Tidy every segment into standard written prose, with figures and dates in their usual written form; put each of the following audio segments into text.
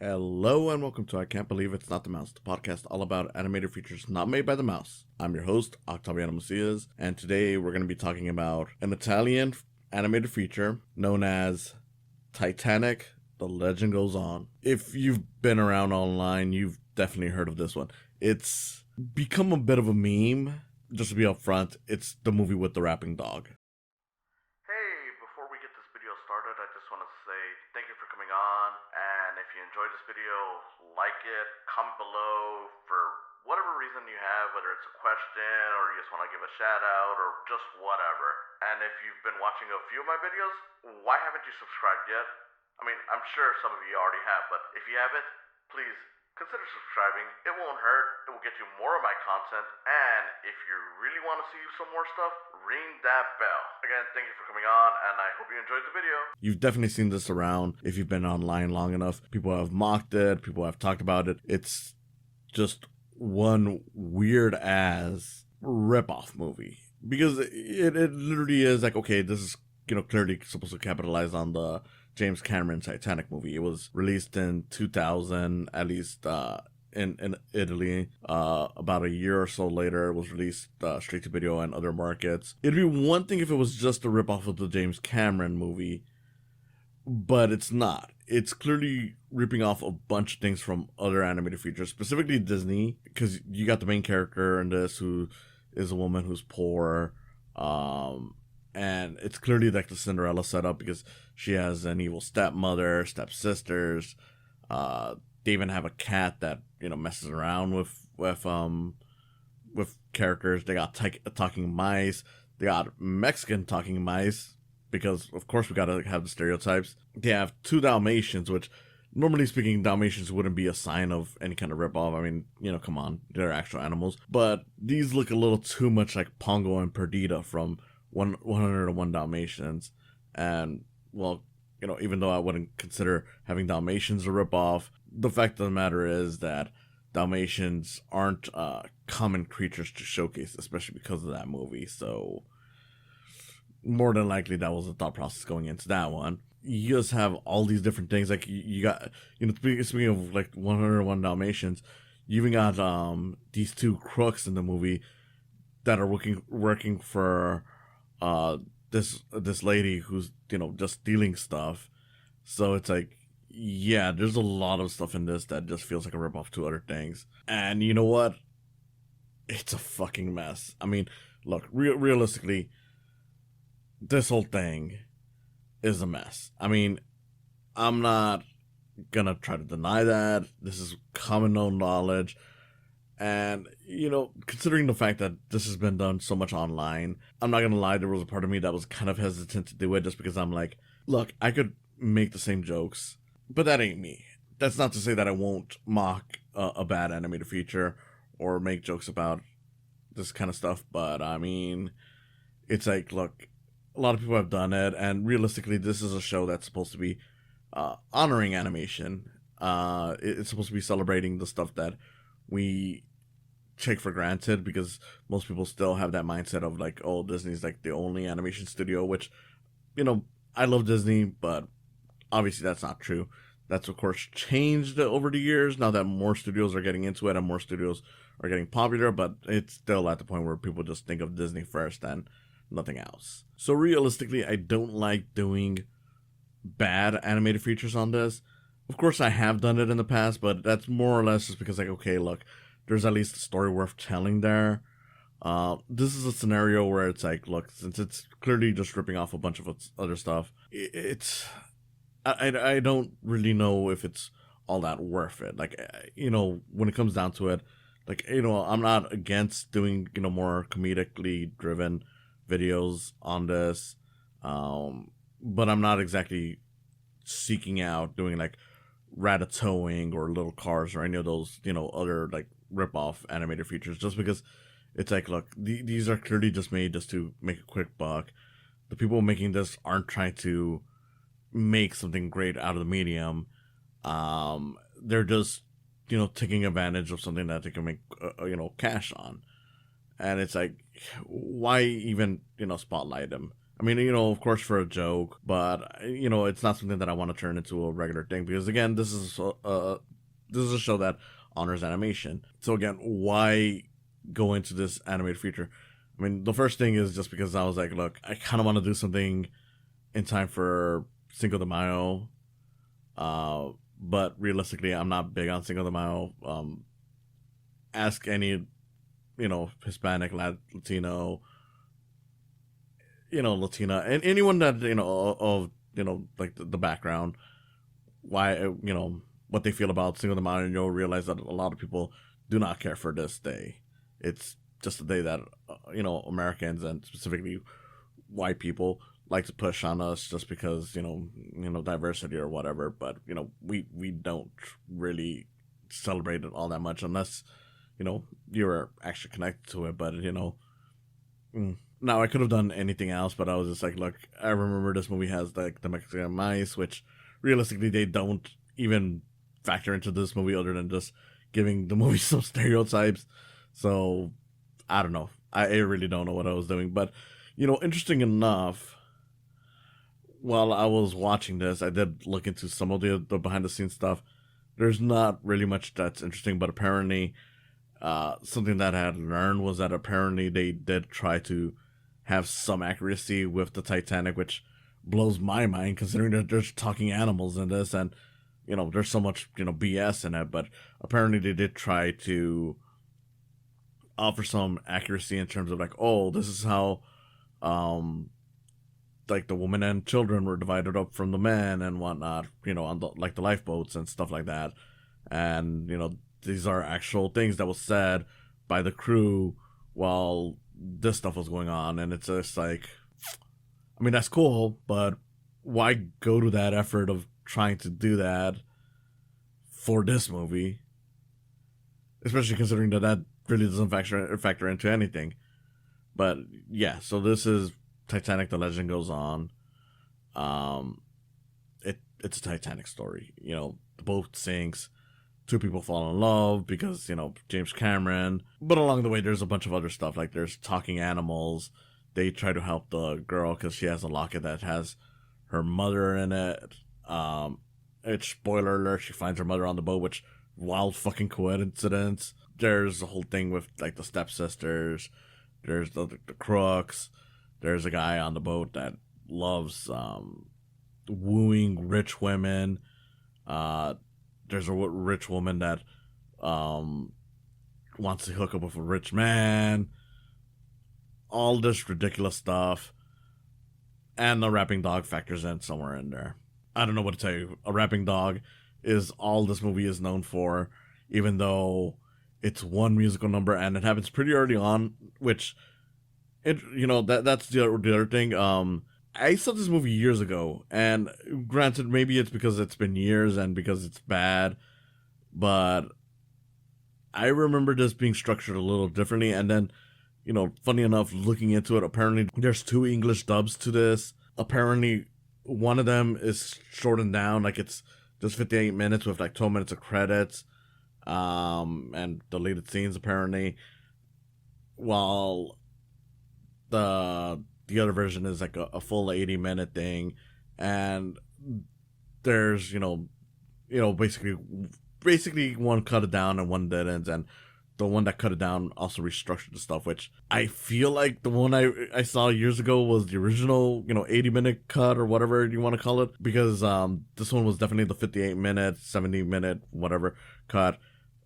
Hello and welcome to I Can't Believe It's Not the Mouse, the podcast all about animated features not made by the mouse. I'm your host, Octaviano, and today we're going to be talking about an Italian animated feature known as Titanic, The Legend Goes On. If you've been around online, you've definitely heard of this one. It's become a bit of a meme. Just to be upfront, it's the movie with the rapping dog. Hey, before we get this video started, I just want to say thank you for coming on, and if you enjoyed this video, like it, comment below for whatever reason you have, whether it's a question, or you just want to give a shout out, or just whatever. And if you've been watching a few of my videos, why haven't you subscribed yet? I mean, I'm sure some of you already have, but if you haven't, please consider subscribing. It won't hurt. It will get you more of my content. And if you really want to see some more stuff, ring that bell. Again, thank you for coming on, and I hope you enjoyed the video. You've definitely seen this around if you've been online long enough. People have mocked it. People have talked about it. It's just one weird ass ripoff movie. Because it literally is like, okay, this is, clearly supposed to capitalize on the James Cameron Titanic movie. It was released in 2000, at least in Italy. About a year or so later, it was released straight to video and other markets. It'd be one thing if it was just a ripoff of the James Cameron movie, but it's not. It's clearly ripping off a bunch of things from other animated features, specifically Disney, because you got the main character in this who is a woman who's poor, and it's clearly like the Cinderella setup because she has an evil stepmother, stepsisters. They even have a cat that messes around with characters. They got talking mice. They got Mexican talking mice because of course we gotta have the stereotypes. They have 2 Dalmatians, which normally speaking Dalmatians wouldn't be a sign of any kind of ripoff. I mean, come on, they're actual animals. But these look a little too much like Pongo and Perdita from 101 Dalmatians. And well, even though I wouldn't consider having Dalmatians a ripoff, the fact of the matter is that Dalmatians aren't common creatures to showcase, especially because of that movie. So more than likely that was the thought process going into that one. You just have all these different things. Like you got, speaking of like 101 Dalmatians, you even got these 2 crooks in the movie that are working for this lady who's just stealing stuff. So it's like, yeah, there's a lot of stuff in this that just feels like a ripoff to other things. And you know what? It's a fucking mess. I mean, look, realistically, this whole thing is a mess. I mean, I'm not gonna try to deny that. This is common known knowledge. And, considering the fact that this has been done so much online, I'm not gonna lie, there was a part of me that was kind of hesitant to do it just because I'm like, look, I could make the same jokes, but that ain't me. That's not to say that I won't mock a bad animated feature or make jokes about this kind of stuff, but I mean, it's like, look, a lot of people have done it, and realistically, this is a show that's supposed to be honoring animation. It's supposed to be celebrating the stuff that we take for granted, because most people still have that mindset of like, oh, Disney's like the only animation studio, which, I love Disney, but obviously that's not true. That's of course changed over the years now that more studios are getting into it and more studios are getting popular, but it's still at the point where people just think of Disney first and nothing else. So realistically, I don't like doing bad animated features on this. Of course, I have done it in the past, but that's more or less just because, like, okay, look, there's at least a story worth telling there. This is a scenario where it's like, look, since it's clearly just ripping off a bunch of other stuff, I don't really know if it's all that worth it. Like, when it comes down to it, like, I'm not against doing, more comedically driven videos on this, but I'm not exactly seeking out doing like Ratatouille or Little Cars or any of those, other like rip-off animated features, just because it's like, look, these are clearly just made just to make a quick buck. The people making this aren't trying to make something great out of the medium. They're just, taking advantage of something that they can make, cash on. And it's like, why even, spotlight them? I mean, of course for a joke, but it's not something that I want to turn into a regular thing because again, this is a show that honors animation. So again, why go into this animated feature? I mean, the first thing is just because I was like, look, I kind of want to do something in time for Cinco de Mayo, but realistically, I'm not big on Cinco de Mayo. Ask any, Hispanic, Latino, Latina, and anyone that of like the background, why what they feel about Cinco de Mayo, and you'll realize that a lot of people do not care for this day. It's just a day that Americans and specifically white people like to push on us just because diversity or whatever. But we don't really celebrate it all that much unless you're actually connected to it. But now I could have done anything else, but I was just like, look, I remember this movie has like the Mexican mice, which realistically they don't even factor into this movie other than just giving the movie some stereotypes. So I don't know. I really don't know what I was doing. But interesting enough, while I was watching this, I did look into some of the behind the scenes stuff. There's not really much that's interesting, but apparently something that I had learned was that apparently they did try to have some accuracy with the Titanic, which blows my mind considering that there's talking animals in this and there's so much BS in it. But apparently they did try to offer some accuracy in terms of like, oh, this is how like the women and children were divided up from the men and whatnot, on the lifeboats and stuff like that. And these are actual things that was said by the crew while this stuff was going on. And it's just like, I mean, that's cool, but why go to that effort of trying to do that for this movie? Especially considering that really doesn't factor into anything. But yeah, so this is Titanic, the legend goes on. It's a Titanic story. The boat sinks. Two people fall in love because, James Cameron. But along the way, there's a bunch of other stuff. Like there's talking animals. They try to help the girl because she has a locket that has her mother in it. It's spoiler alert, she finds her mother on the boat, which wild fucking coincidence. There's the whole thing with like the stepsisters. There's the crooks. There's a guy on the boat that loves wooing rich women. There's a rich woman that wants to hook up with a rich man. All this ridiculous stuff. And the rapping dog factors in somewhere in there. I don't know what to tell you. A rapping dog is all this movie is known for, even though it's one musical number and it happens pretty early on, which that's the other thing. I saw this movie years ago, and granted, maybe it's because it's been years and because it's bad, but I remember this being structured a little differently. And then, funny enough, looking into it, apparently there's 2 English dubs to this. Apparently, one of them is shortened down, like it's just 58 minutes with like 12 minutes of credits, and deleted scenes apparently, while the other version is like a full 80-minute thing. And there's basically one cut it down and one didn't, and the one that cut it down also restructured the stuff, which I feel like the one I saw years ago was the original 80-minute cut or whatever you want to call it, because this one was definitely the 58-minute 70-minute whatever cut.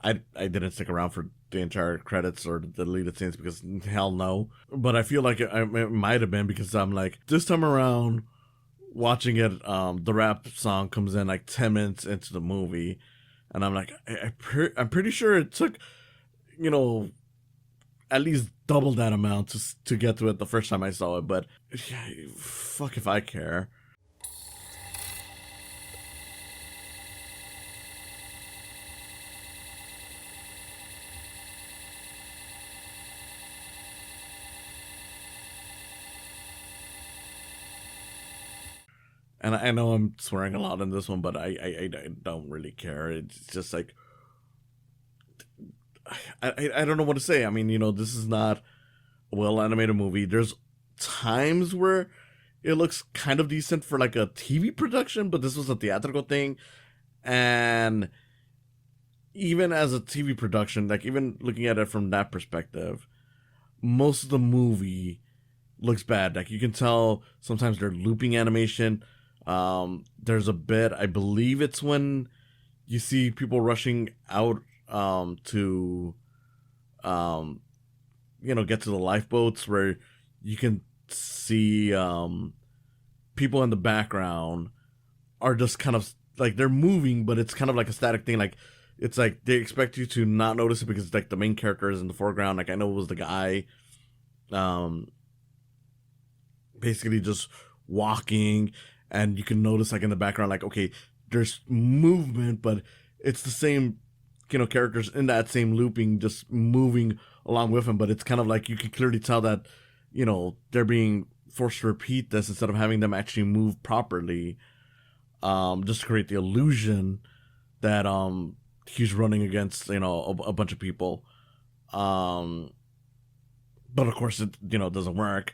I didn't stick around for the entire credits or the deleted scenes because hell no. But I feel like it might have been because I'm like, this time around watching it, the rap song comes in like 10 minutes into the movie, and I'm like, I'm pretty sure it took at least double that amount to get to it the first time I saw it. But yeah, fuck if I care. And I know I'm swearing a lot in this one, but I don't really care. It's just like, I don't know what to say. I mean, this is not a well animated movie. There's times where it looks kind of decent for like a TV production, but this was a theatrical thing. And even as a TV production, like even looking at it from that perspective, most of the movie looks bad. Like you can tell sometimes they're looping animation. There's a bit, I believe it's when you see people rushing out to get to the lifeboats, where you can see people in the background are just kind of like they're moving, but it's kind of like a static thing. Like it's like they expect you to not notice it because like the main character is in the foreground. Like I know it was the guy basically just walking, and you can notice like in the background, like, okay, there's movement, but it's the same characters in that same looping just moving along with him. But it's kind of like you can clearly tell that they're being forced to repeat this instead of having them actually move properly, just to create the illusion that he's running against a bunch of people. But of course it doesn't work.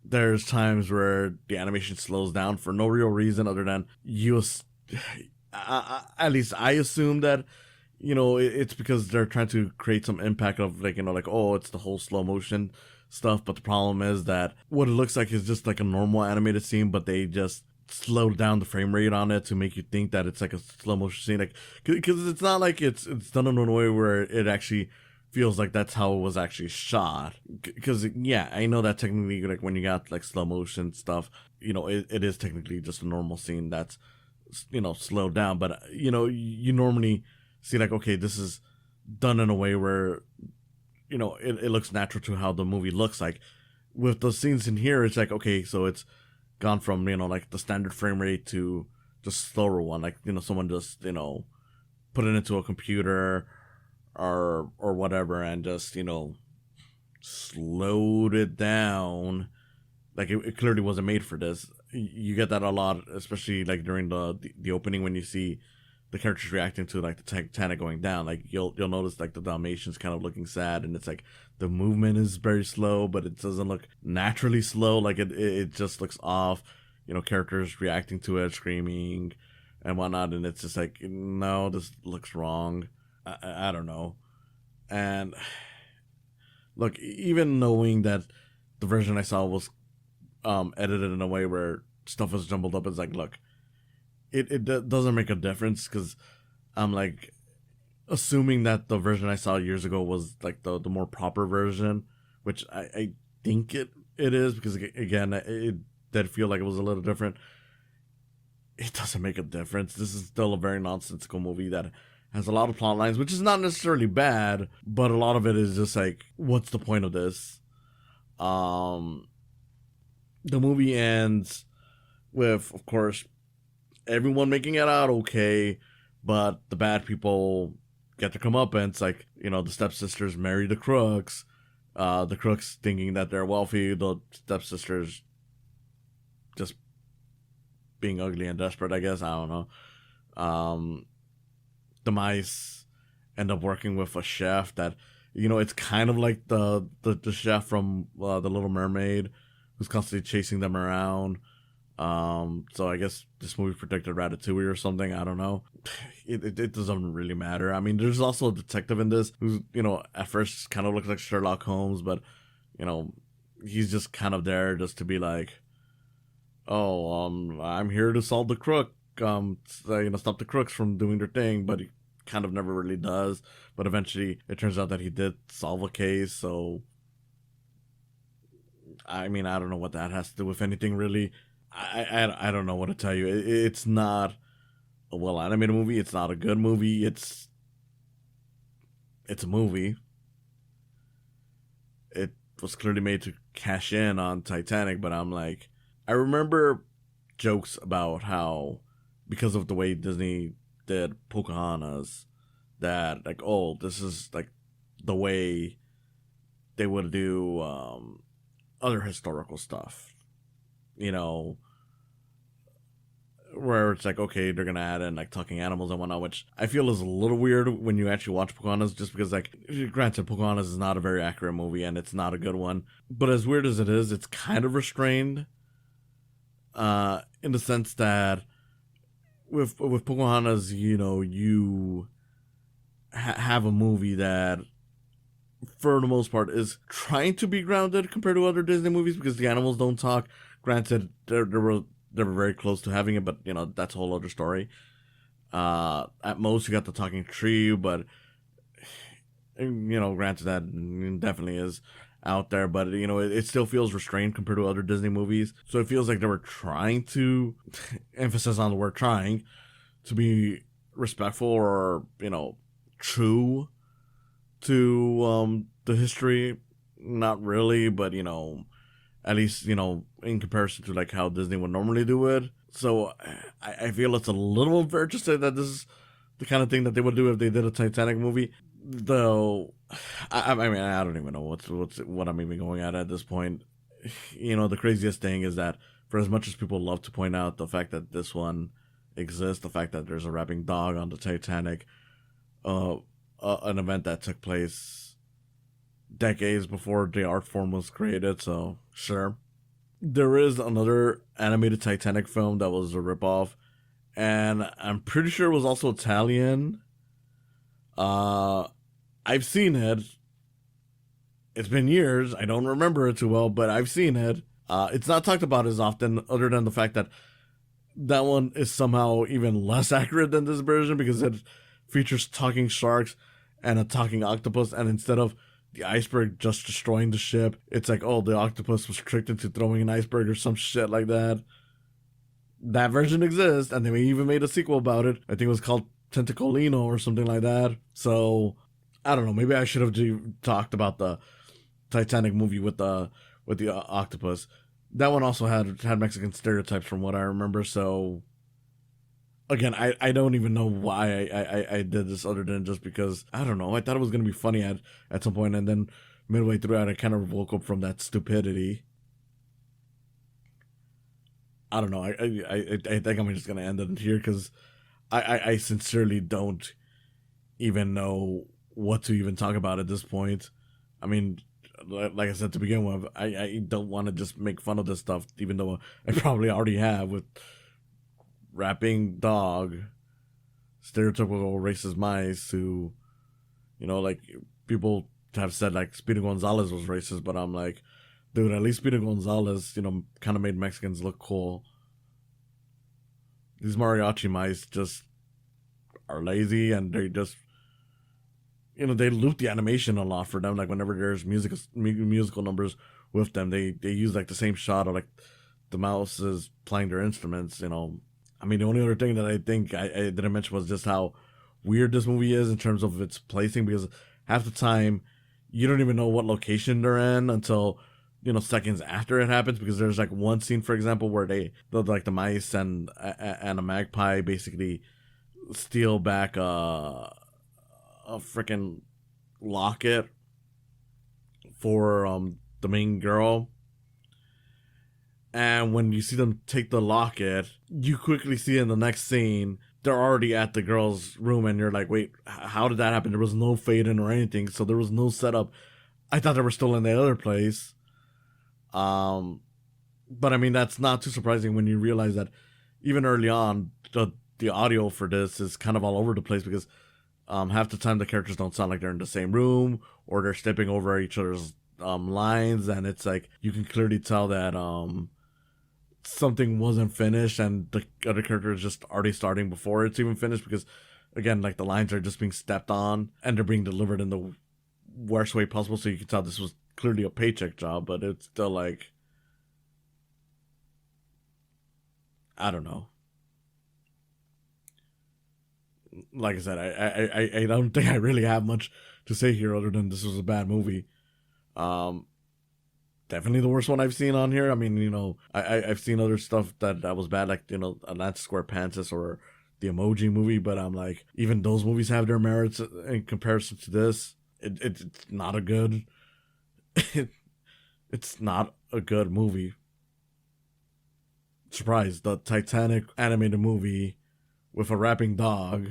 There's times where the animation slows down for no real reason other than at least I assume that it's because they're trying to create some impact of like oh, it's the whole slow motion stuff. But the problem is that what it looks like is just like a normal animated scene, but they just slowed down the frame rate on it to make you think that it's like a slow motion scene, like because it's not like it's done in a way where it actually feels like that's how it was actually shot. Because yeah, I know that technically, like when you got like slow motion stuff, it is technically just a normal scene that's slowed down. But you normally see like, okay, this is done in a way where it looks natural to how the movie looks like. With the scenes in here, it's like, okay, so it's gone from like the standard frame rate to just slower one, like someone just put it into a computer or whatever and just slowed it down. Like it clearly wasn't made for this. You get that a lot, especially like during the opening, when you see the characters reacting to like the Titanic going down. Like you'll notice like the Dalmatians kind of looking sad, and it's like the movement is very slow, but it doesn't look naturally slow. Like it just looks off. Characters reacting to it, screaming and whatnot, and it's just like, no, this looks wrong. I don't know. And look, even knowing that the version I saw was edited in a way where stuff was jumbled up, it's like, look, it doesn't make a difference, because I'm like assuming that the version I saw years ago was like the more proper version, which I think it is, because again, it did feel like it was a little different. It doesn't make a difference. This is still a very nonsensical movie that has a lot of plot lines, which is not necessarily bad, but a lot of it is just like, what's the point of this? The movie ends with, of course, everyone making it out okay, but the bad people get to come up, and it's like, the stepsisters marry the crooks. The crooks thinking that they're wealthy, the stepsisters just being ugly and desperate, I guess. I don't know. The mice end up working with a chef that, it's kind of like the chef from The Little Mermaid, who's constantly chasing them around. So I guess this movie predicted Ratatouille or something. I don't know. It doesn't really matter. I mean, there's also a detective in this who's, at first kind of looks like Sherlock Holmes, but, he's just kind of there just to be like, oh, I'm here to solve the crook. Stop the crooks from doing their thing, but he kind of never really does. But eventually, it turns out that he did solve a case. So, I mean, I don't know what that has to do with anything, really. I don't know what to tell you. It's not a well animated movie. It's not a good movie. It's a movie. It was clearly made to cash in on Titanic, but I'm like, I remember jokes about how, because of the way Disney did Pocahontas, that like, oh, this is like the way they would do other historical stuff, where it's like, okay, they're gonna add in like talking animals and whatnot, which I feel is a little weird when you actually watch Pocahontas, just because, like, granted, Pocahontas is not a very accurate movie and it's not a good one, but as weird as it is, it's kind of restrained. in the sense that with Pocahontas, you know, you have a movie that, for the most part, is trying to be grounded compared to other Disney movies because the animals don't talk. Granted, they were very close to having it, but you know that's a whole other story. At most, you got the talking tree, but you know, granted that definitely is out there, but you know it still feels restrained compared to other Disney movies. So it feels like they were trying to emphasis on the word trying to be respectful or you know true to the history. Not really, but you know, at least you know in comparison to like how Disney would normally do it. So I feel it's a little unfair to say that this is the kind of thing that they would do if they did a Titanic movie. Though, I mean, I don't even know what I'm even going at this point. You know, the craziest thing is that for as much as people love to point out the fact that this one exists, the fact that there's a rapping dog on the Titanic, an event that took place decades before the art form was created, so sure. There is another animated Titanic film that was a ripoff, and I'm pretty sure it was also Italian. I've seen it. It's been years. I don't remember it too well, but I've seen it. It's not talked about as often, other than the fact that that one is somehow even less accurate than this version because it features talking sharks and a talking octopus, and instead of the iceberg just destroying the ship, it's like, oh, the octopus was tricked into throwing an iceberg or some shit like that. That version exists, and they even made a sequel about it. I think it was called Tentacolino or something like that. So, I don't know. Maybe I should have talked about the Titanic movie with the octopus. That one also had Mexican stereotypes from what I remember. So, again, I don't even know why I did this other than just because, I don't know, I thought it was going to be funny at some point, and then midway through it, I kind of woke up from that stupidity. I don't know, I think I'm just going to end it here because I sincerely don't even know what to even talk about at this point. I mean, like I said to begin with, I don't want to just make fun of this stuff, even though I probably already have with rapping dog, stereotypical racist mice who, you know, like people have said like Speedy Gonzalez was racist, but I'm like, dude, at least Speedy Gonzalez, you know, kind of made Mexicans look cool. These mariachi mice just are lazy, and they just, you know, they loop the animation a lot for them. Like whenever there's musical numbers with them, they use like the same shot of like the mouse is playing their instruments, you know. I mean, the only other thing that I think I didn't mention was just how weird this movie is in terms of its placing, because half the time you don't even know what location they're in until, you know, seconds after it happens, because there's like one scene, for example, where the mice and a magpie basically steal back a freaking locket for the main girl. And when you see them take the locket, you quickly see in the next scene, they're already at the girl's room, and you're like, wait, how did that happen? There was no fade in or anything, so there was no setup. I thought they were still in the other place. But I mean, that's not too surprising when you realize that even early on, the audio for this is kind of all over the place, because half the time the characters don't sound like they're in the same room, or they're stepping over each other's lines, and it's like you can clearly tell that something wasn't finished, and the other character is just already starting before it's even finished, because again, like the lines are just being stepped on and they're being delivered in the worst way possible, so you can tell this was clearly a paycheck job, but it's still like, I don't know. Like I said, I don't think I really have much to say here other than this was a bad movie. Definitely the worst one I've seen on here. I mean, you know, I've seen other stuff that was bad, like, you know, Atlantis Square Pantis or the Emoji Movie, but I'm like, even those movies have their merits in comparison to this. It's not a good, it's not a good movie. Surprise, the Titanic animated movie with a rapping dog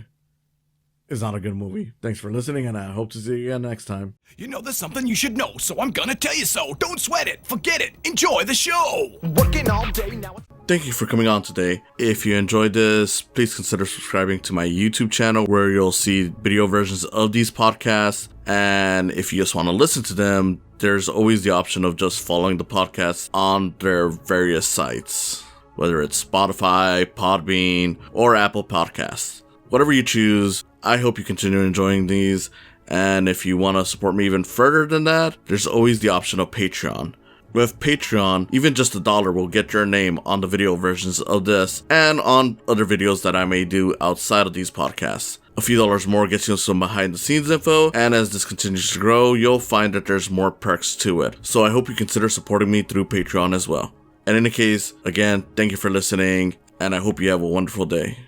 is not a good movie. Thanks for listening, and I hope to see you again next time. You know, there's something you should know, so I'm gonna tell you so. Don't sweat it, forget it, enjoy the show. Working all day now. thank you for coming on today. If you enjoyed this, please consider subscribing to my YouTube channel where you'll see video versions of these podcasts. And if you just want to listen to them, there's always the option of just following the podcast on their various sites, whether it's Spotify, Podbean, or Apple Podcasts. Whatever you choose, I hope you continue enjoying these. And if you want to support me even further than that, there's always the option of Patreon. With Patreon, even just $1 will get your name on the video versions of this and on other videos that I may do outside of these podcasts. A few dollars more gets you some behind the scenes info, and as this continues to grow, you'll find that there's more perks to it. So I hope you consider supporting me through Patreon as well. And in any case, again, thank you for listening, and I hope you have a wonderful day.